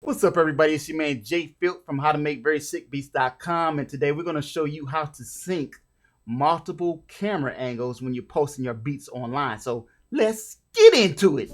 What's up, everybody? It's your man JFILT from howtomakeverysickbeats.com, and today we're going to show you how to sync multiple camera angles when you're posting your beats online. So let's get into it.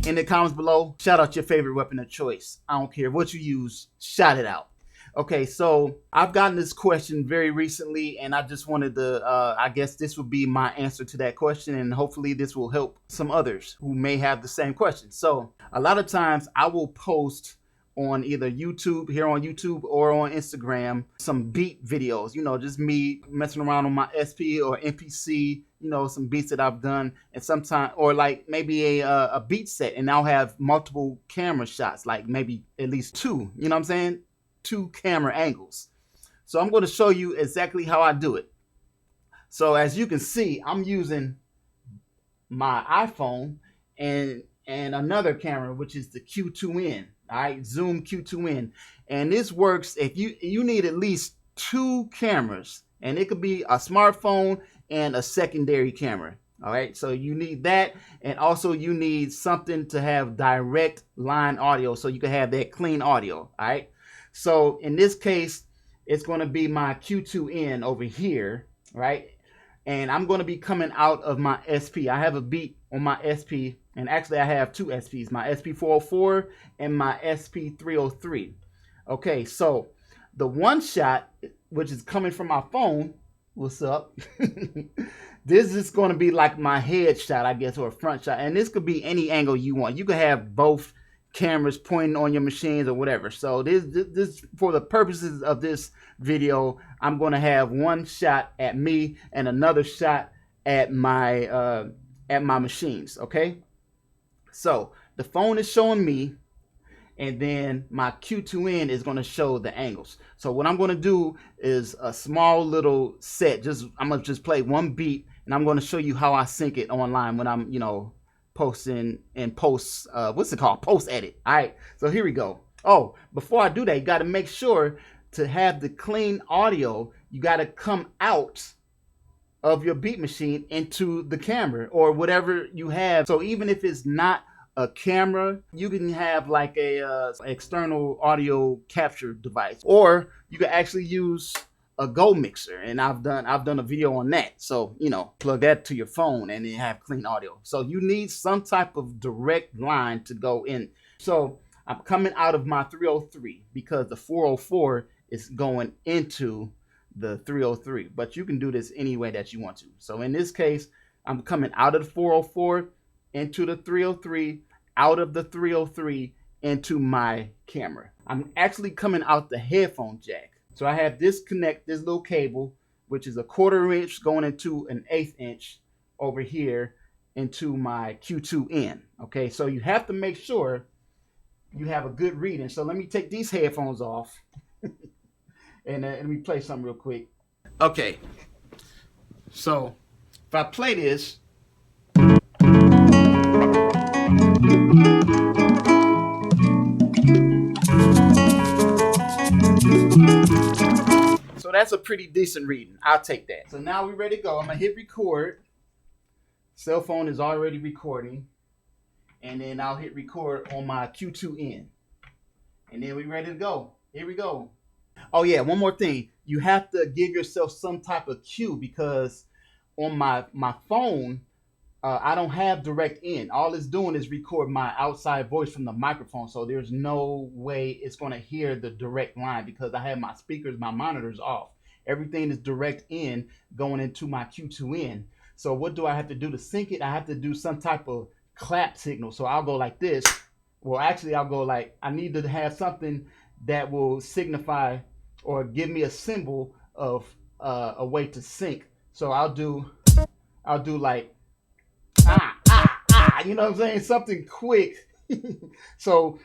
In the comments below, shout out your favorite weapon of choice. I don't care what you use, shout it out. Okay, so I've gotten this question very recently, and I just wanted to, I guess this would be my answer to that question, and hopefully this will help some others who may have the same question. So a lot of times I will post on either YouTube, here on YouTube, or on Instagram, some beat videos, you know, just me messing around on my SP or MPC, you know, some beats that I've done, and sometimes, or like maybe a beat set, and I'll have multiple camera shots, like maybe at least two, you know what I'm saying? 2 camera angles. So I'm going to show you exactly how I do it. So as you can see, I'm using my iPhone and another camera, which is the Q2N. All right, Zoom Q2N, and this works if you need at least 2 cameras, and it could be a smartphone and a secondary camera. All right, so you need that, and also you need something to have direct line audio, so you can have that clean audio. All right. So in this case, it's going to be my Q2N over here, right? And I'm going to be coming out of my SP. I have a beat on my SP, and actually I have 2 SPs, my SP404 and my SP303. Okay, so the one shot, which is coming from my phone, what's up? This is going to be like my head shot, I guess, or a front shot. And this could be any angle you want. You could have both cameras pointing on your machines or whatever. So this for the purposes of this video, I'm going to have one shot at me and another shot at my machines. Okay, so the phone is showing me, and then my Q2N is going to show the angles. So what I'm going to do is a small little set. I'm going to just play one beat, and I'm going to show you how I sync it online when I'm, you know, posting and post what's it called, post edit. All right, so here we go. Oh, before I do that, you got to make sure to have the clean audio. You got to come out of your beat machine into the camera or whatever you have. So even if it's not a camera, you can have like a external audio capture device, or you can actually use a Go mixer, and I've done a video on that. So, you know, plug that to your phone and then have clean audio. So you need some type of direct line to go in. So I'm coming out of my 303 because the 404 is going into the 303, but you can do this any way that you want to. So in this case, I'm coming out of the 404 into the 303, out of the 303 into my camera. I'm actually coming out the headphone jack. So I have this little cable, which is a 1/4 inch going into an 1/8 inch over here into my Q2N. Okay, so you have to make sure you have a good reading. So let me take these headphones off and let me play something real quick. Okay, so if I play this, so that's a pretty decent reading. I'll take that. So now we're ready to go. I'm gonna hit record. Cell phone is already recording, and then I'll hit record on my Q2N, and then we're ready to go. Here we go. Oh yeah, one more thing. You have to give yourself some type of cue, because on my phone, I don't have direct in. All it's doing is record my outside voice from the microphone. So there's no way it's going to hear the direct line because I have my speakers, my monitors off. Everything is direct in going into my Q2N. So what do I have to do to sync it? I have to do some type of clap signal. So I'll go like this. Well, actually, I'll go like, I need to have something that will signify or give me a symbol of a way to sync. So I'll do like, you know what I'm saying? Something quick. So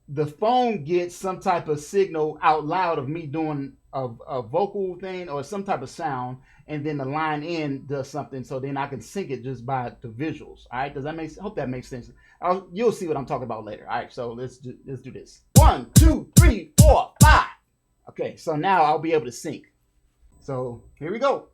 the phone gets some type of signal out loud of me doing a vocal thing or some type of sound, and then the line in does something, so then I can sync it just by the visuals. All right, does that make sense? I hope that makes sense. You'll see what I'm talking about later. All right, so let's do this. 1, 2, 3, 4, 5. Okay, so now I'll be able to sync. So here we go.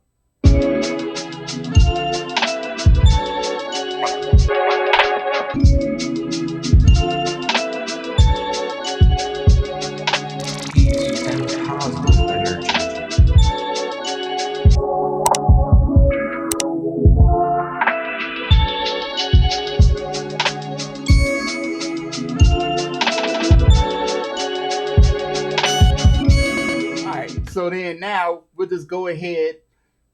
so then now we'll just go ahead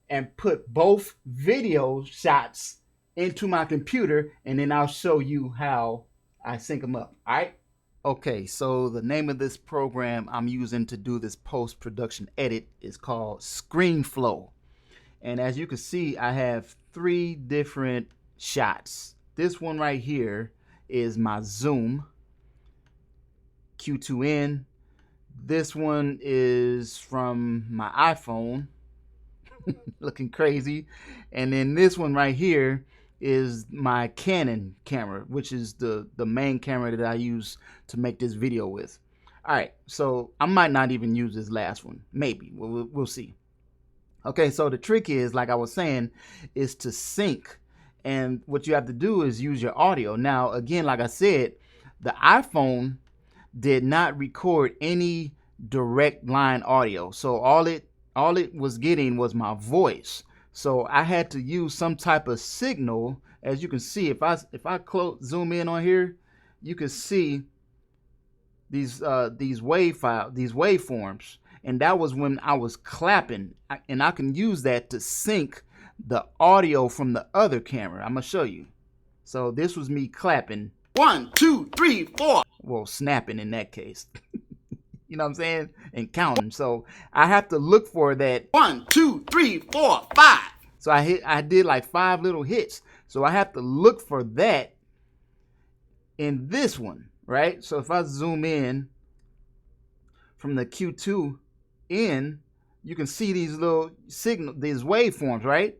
and put both video shots into my computer, and then I'll show you how I sync them up. All right. Okay, so the name of this program I'm using to do this post-production edit is called ScreenFlow. And as you can see, I have 3 different shots. This one right here is my zoom, Q2N. This one is from my iPhone, looking crazy. And then this one right here is my Canon camera, which is the main camera that I use to make this video with. All right, so I might not even use this last one. Maybe. We'll see. Okay, so the trick is, like I was saying, is to sync. And what you have to do is use your audio. Now, again, like I said, the iPhone did not record any direct line audio. So all it was getting was my voice. So I had to use some type of signal. As you can see, if I zoom in on here, you can see these waveforms, and that was when I was clapping, and I can use that to sync the audio from the other camera. I'm gonna show you. So this was me clapping. 1, 2, 3, 4. Well, snapping in that case. You know what I'm saying? And counting. So I have to look for that 1, 2, 3, 4, 5. So I did like 5 little hits. So I have to look for that in this one, right? So if I zoom in from the Q2 in, you can see these little these waveforms, right?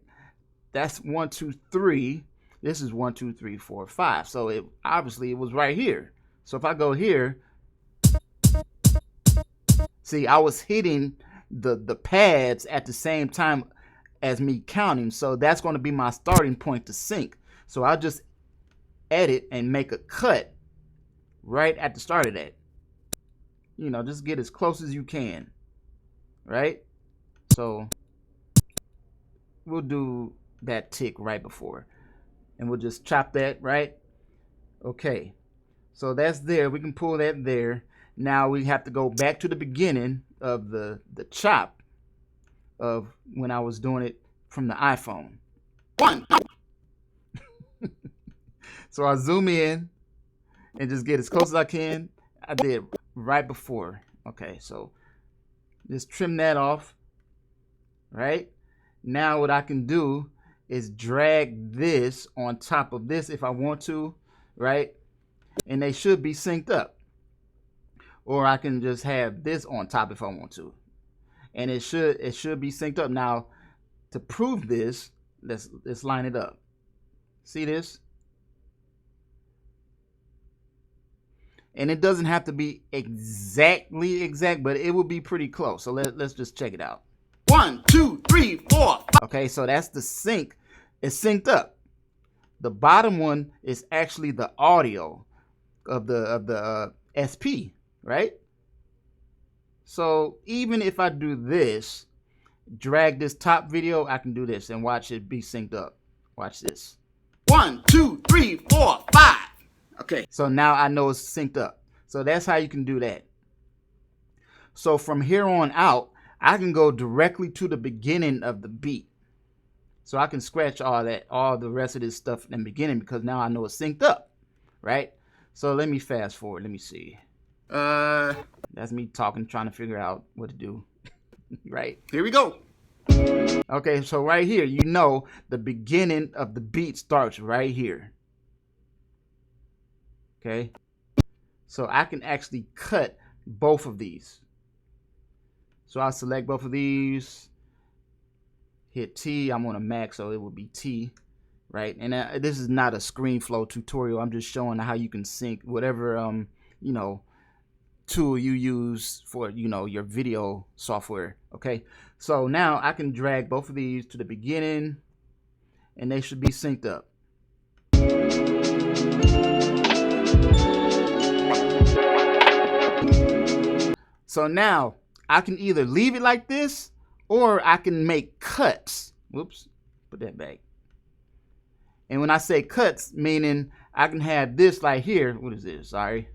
That's 1, 2, 3. This is 1, 2, 3, 4, 5. So it obviously it was right here. So if I go here, see, I was hitting the pads at the same time as me counting. So that's going to be my starting point to sync. So I'll just edit and make a cut right at the start of that. You know, just get as close as you can, right? So we'll do that tick right before, and we'll just chop that, right? Okay, so that's there. We can pull that there. Now we have to go back to the beginning of the chop of when I was doing it from the iPhone. 1. So I zoom in and just get as close as I can. I did right before. Okay, so just trim that off, right? Now what I can do is drag this on top of this if I want to, right? And they should be synced up. Or I can just have this on top if I want to. And it should be synced up. Now, to prove this, let's line it up. See this? And it doesn't have to be exactly exact, but it will be pretty close. So let's just check it out. 1, 2, 3, 4, 5. Okay, so that's the sync. It's synced up. The bottom one is actually the audio of the SP, right? So even if I do this, drag this top video, I can do this and watch it be synced up. Watch this. 1, 2, 3, 4, 5. Okay, so now I know it's synced up. So that's how you can do that. So from here on out, I can go directly to the beginning of the beat. So I can scratch all the rest of this stuff in the beginning because now I know it's synced up, right? So let me fast forward. Let me see. That's me talking, trying to figure out what to do. Right? Here we go. Okay, so right here, you know the beginning of the beat starts right here. Okay? So I can actually cut both of these. So I'll select both of these, hit T. I'm on a Mac, so it will be T, right? And this is not a ScreenFlow tutorial. I'm just showing how you can sync whatever, you know, tool you use for, you know, your video software, okay? So now I can drag both of these to the beginning, and they should be synced up. So now I can either leave it like this or I can make cuts. Whoops, put that back. And when I say cuts, meaning I can have this like here. What is this? Sorry.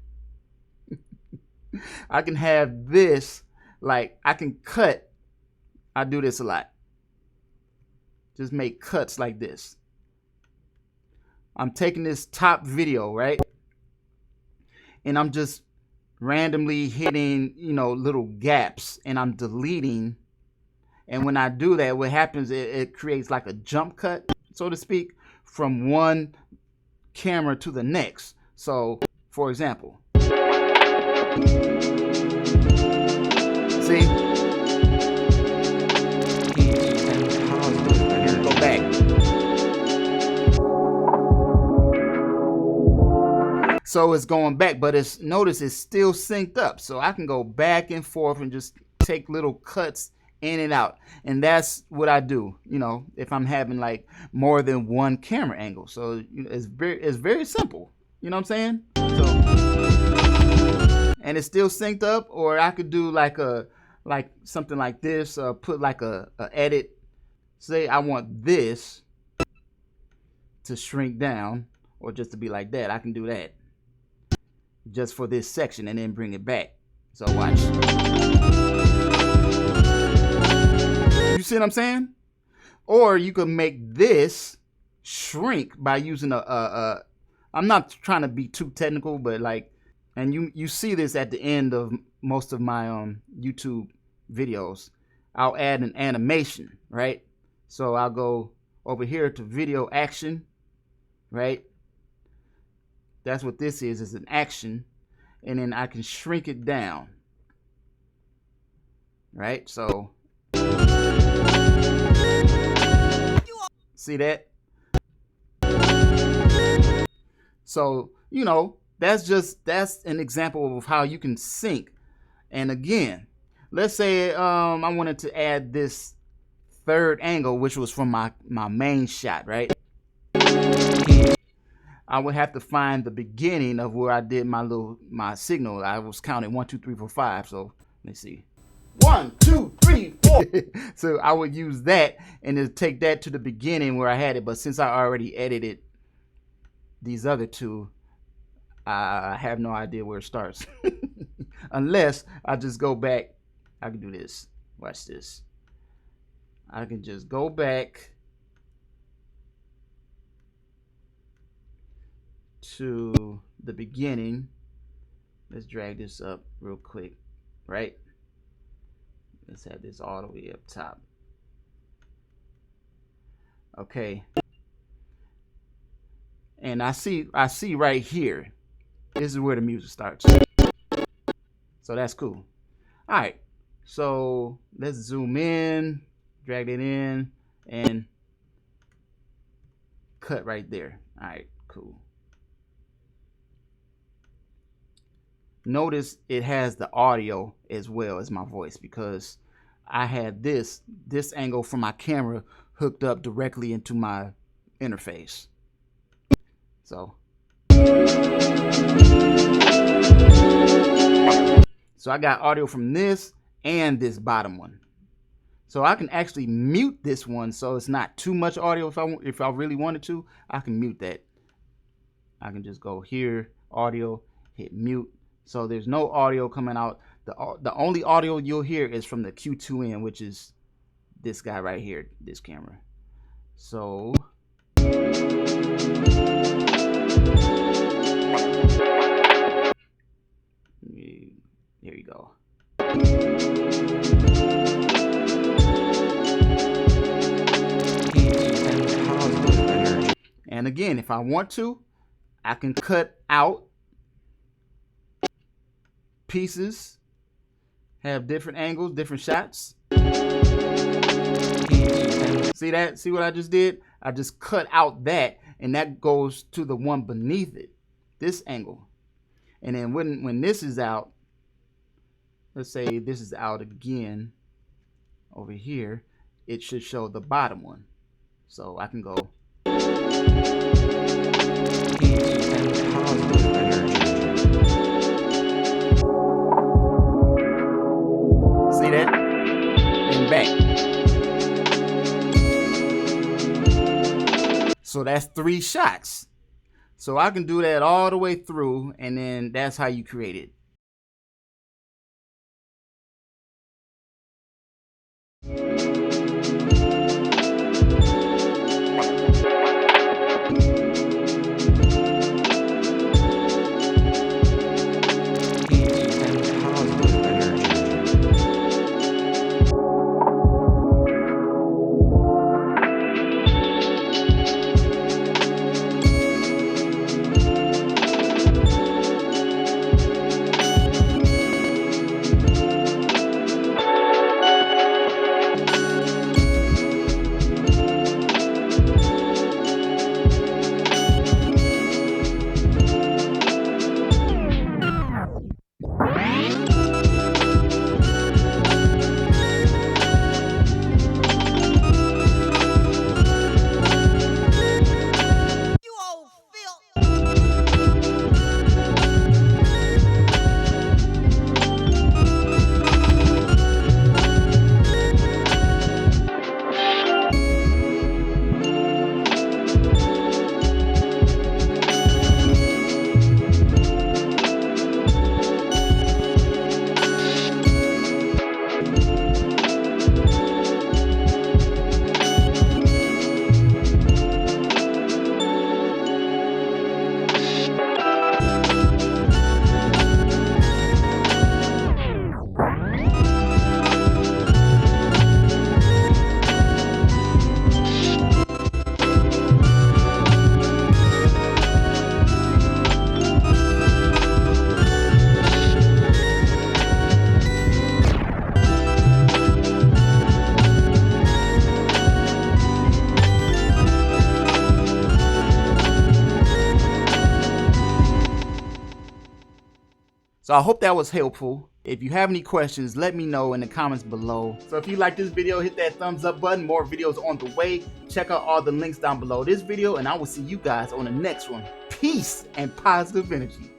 I can have this, like I can cut I do this a lot. Just make cuts like this. I'm taking this top video, right? And I'm just randomly hitting, you know, little gaps, and I'm deleting. And when I do that, what happens, it creates like a jump cut, so to speak, from one camera to the next. So, for example, see? Go back. So it's going back, but it's, notice it's still synced up. So I can go back and forth and just take little cuts in and out. And that's what I do, you know, if I'm having like more than one camera angle. So it's very simple. You know what I'm saying? So, and it's still synced up. Or I could do like something like this, put like a edit. Say I want this to shrink down, or just to be like that. I can do that just for this section and then bring it back. So watch. You see what I'm saying? Or you could make this shrink by using I'm not trying to be too technical, but like, and you see this at the end of most of my YouTube videos. I'll add an animation, right? So I'll go over here to video action, right? That's what this is an action. And then I can shrink it down, right? So see that? So, you know, that's an example of how you can sync. And again, let's say I wanted to add this third angle, which was from my main shot, right? I would have to find the beginning of where I did my signal. I was counting 1, 2, 3, 4, 5. So let me see. 1, 2, 3, 4. So I would use that and then take that to the beginning where I had it. But since I already edited these other two, I have no idea where it starts. Unless I just go back. I can do this. Watch this. I can just go back to the beginning. Let's drag this up real quick, right? Let's have this all the way up top. Okay. And I see right here, this is where the music starts. So that's cool. All right. So let's zoom in, drag it in, and cut right there. All right, cool. Notice it has the audio as well as my voice, because I had this angle from my camera hooked up directly into my interface. So I got audio from this and this bottom one. So I can actually mute this one so it's not too much audio. If I really wanted to, I can mute that. I can just go here, audio, hit mute. So there's no audio coming out. The only audio you'll hear is from the Q2N, which is this guy right here, this camera. So there you go. And again, if I want to, I can cut out pieces, have different angles, different shots. See that? See what I just did? I just cut out that, and that goes to the one beneath it, this angle. And then when this is out, let's say this is out again over here, it should show the bottom one. So I can go. See that? And back. So that's 3 shots. So I can do that all the way through, and then that's how you create it. So I hope that was helpful. If you have any questions, let me know in the comments below. So if you like this video, hit that thumbs up button. More videos on the way. Check out all the links down below this video, and I will see you guys on the next one. Peace and positive energy.